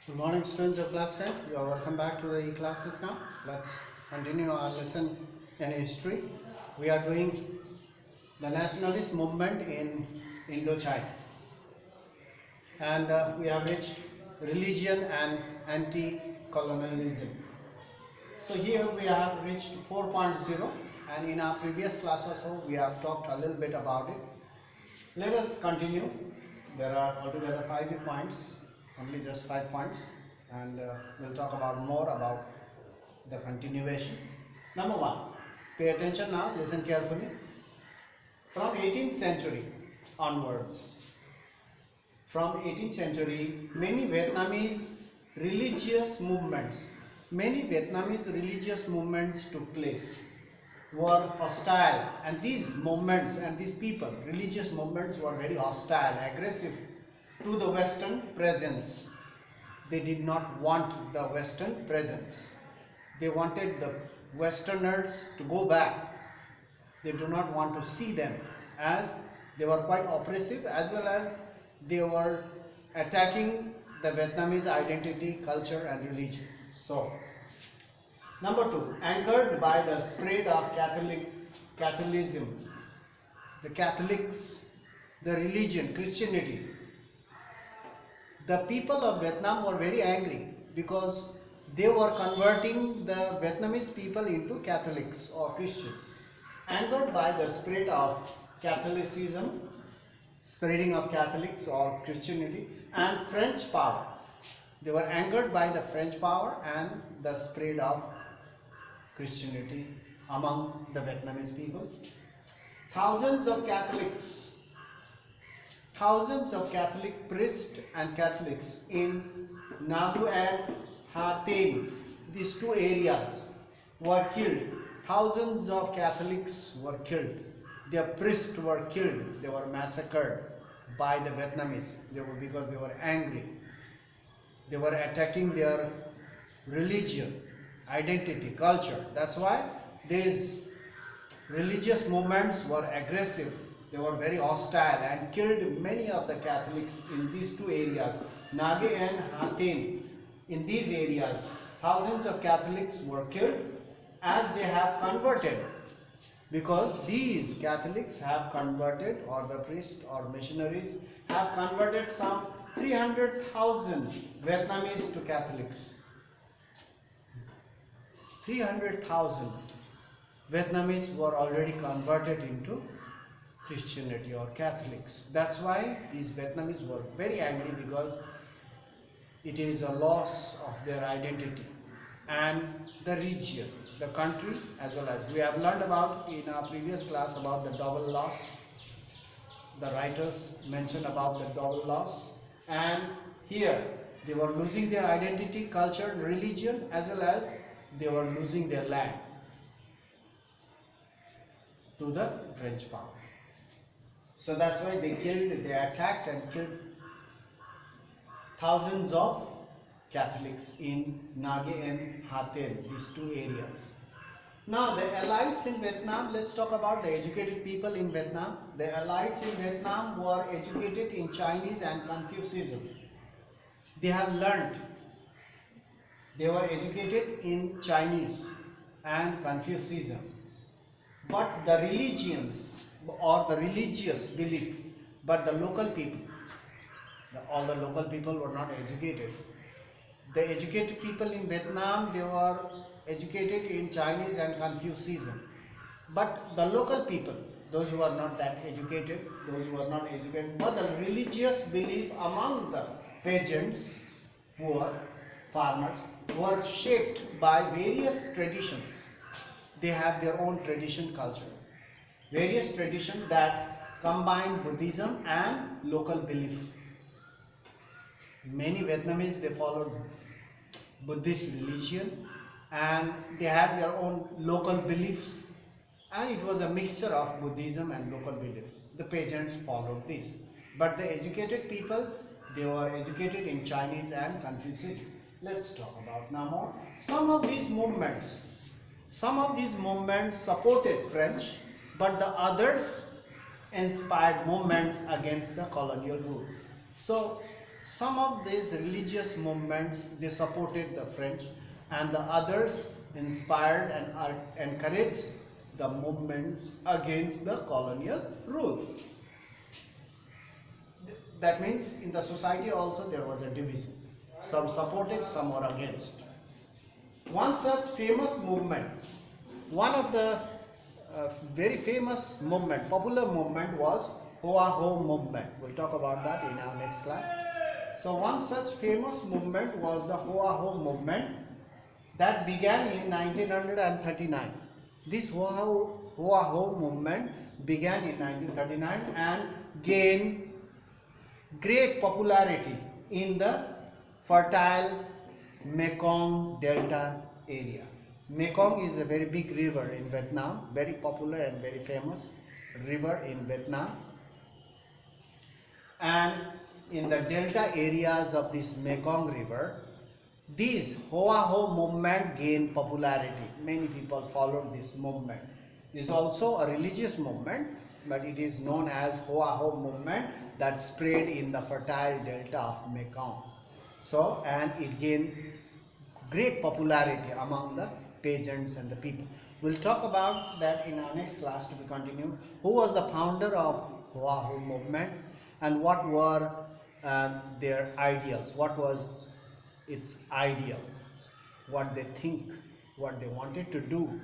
Good morning, students of class 10. You are welcome back to the e-classes now. Let's continue our lesson in history. We are doing the nationalist movement in Indochina. And we have reached religion and anti-colonialism. So here we have reached 4.0, and in our previous class or so we have talked a little bit about it. Let us continue. There are altogether 5 points, only just 5 points, and we'll talk about more about the continuation. Number 1, pay attention now, listen carefully. From 18th century onwards, many Vietnamese religious movements took place, were hostile, and these movements and these people, religious movements, were very hostile, aggressive to the Western presence. They did not want the Western presence. They wanted the Westerners to go back. They do not want to see them, as they were quite oppressive, as well as they were attacking the Vietnamese identity, culture and religion. So, number 2, anchored by the spread of Catholicism, the Catholics, the religion, Christianity, the people of Vietnam were very angry because they were converting the Vietnamese people into Catholics or Christians. Anchored by the spread of Catholicism, spreading of Catholics or Christianity, and French power. They were angered by the French power and the spread of Christianity among the Vietnamese people. Thousands of Catholic priests and Catholics in Nadu and Ha Tinh, these two areas, were killed. Thousands of Catholics were killed. Their priests were killed. They were massacred by the Vietnamese. Because they were angry. They were attacking their religion, identity, culture. That's why these religious movements were aggressive. They were very hostile and killed many of the Catholics in these two areas, Nage and Ha Tinh. In these areas, thousands of Catholics were killed as they have converted, because these Catholics have converted, or the priests or missionaries have converted some 300,000 Vietnamese to Catholics. 300,000 Vietnamese were already converted into Christianity or Catholics. That's why these Vietnamese were very angry, because it is a loss of their identity and the region, the country, as well as we have learned about in our previous class about the double loss. The writers mentioned about the double loss, and here they were losing their identity, culture, religion, as well as they were losing their land to the French power. So that's why they attacked and killed thousands of Catholics in Nage and Ha Tinh, these two areas. Now the elites in Vietnam, let's talk about the educated people in Vietnam. The elites in Vietnam were educated in Chinese and Confucianism. They have learned, they were educated in Chinese and Confucianism. But the religions or the religious belief, but the local people, all the local people were not educated. The educated people in Vietnam, they were educated in Chinese and Confucianism. But the local people, those who are not that educated, but the religious belief among the peasants, poor, farmers, were shaped by various traditions. They have their own tradition, culture. Various traditions that combine Buddhism and local belief. Many Vietnamese, they followed Buddhist religion and they had their own local beliefs, and it was a mixture of Buddhism and local belief. The peasants followed this. But the educated people, they were educated in Chinese and Confucianism. Let's talk about now more. Some of these movements supported French, but the others inspired movements against the colonial rule. So Some of these religious movements, they supported the French, and the others inspired and encouraged the movements against the colonial rule. That means in the society also there was a division. Some supported, some were against. One such famous movement, one of the very famous movement, popular movement was Hoa Ho movement. We'll talk about that in our next class. So one such famous movement was the Hoa Ho movement that began in 1939. This Hoa Ho movement began in 1939 and gained great popularity in the fertile Mekong Delta area. Mekong is a very big river in Vietnam, very popular and very famous river in Vietnam. And in the delta areas of this Mekong river, this Hoa Ho movement gained popularity. Many people followed this movement. It is also a religious movement, but it is known as Hoa Ho movement that spread in the fertile delta of Mekong. So, and it gained great popularity among the peasants and the people. We'll talk about that in our next class to be continued. Who was the founder of Hoa Ho movement and what were their ideals? What was its ideal? What they think, what they wanted to do,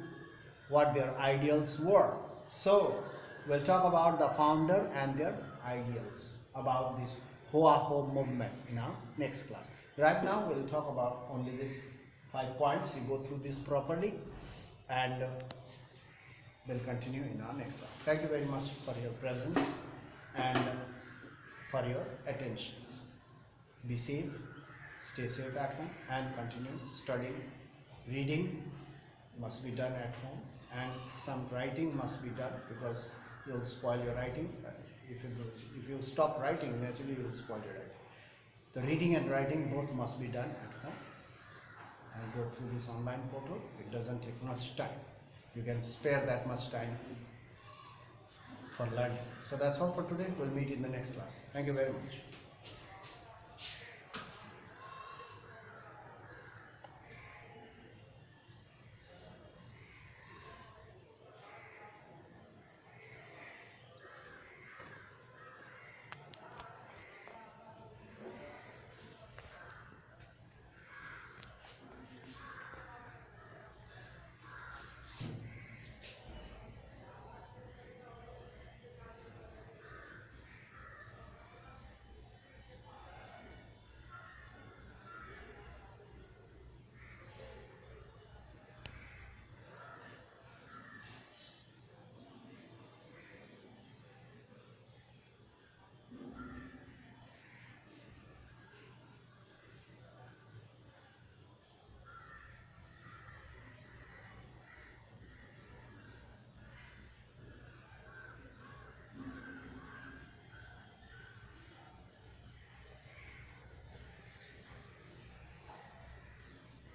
what their ideals were. So, we'll talk about the founder and their ideals about this Hoa Ho movement in our next class. Right now, we'll talk about only these 5 points. You go through this properly and we'll continue in our next class. Thank you very much for your presence and for your attention. Be safe, stay safe at home and continue studying. Reading must be done at home and some writing must be done because you'll spoil your writing. If you stop writing, naturally you will spoil your writing. The reading and writing both must be done at home and go through this online portal. It doesn't take much time. You can spare that much time for learning. So that's all for today. We'll meet in the next class. Thank you very much.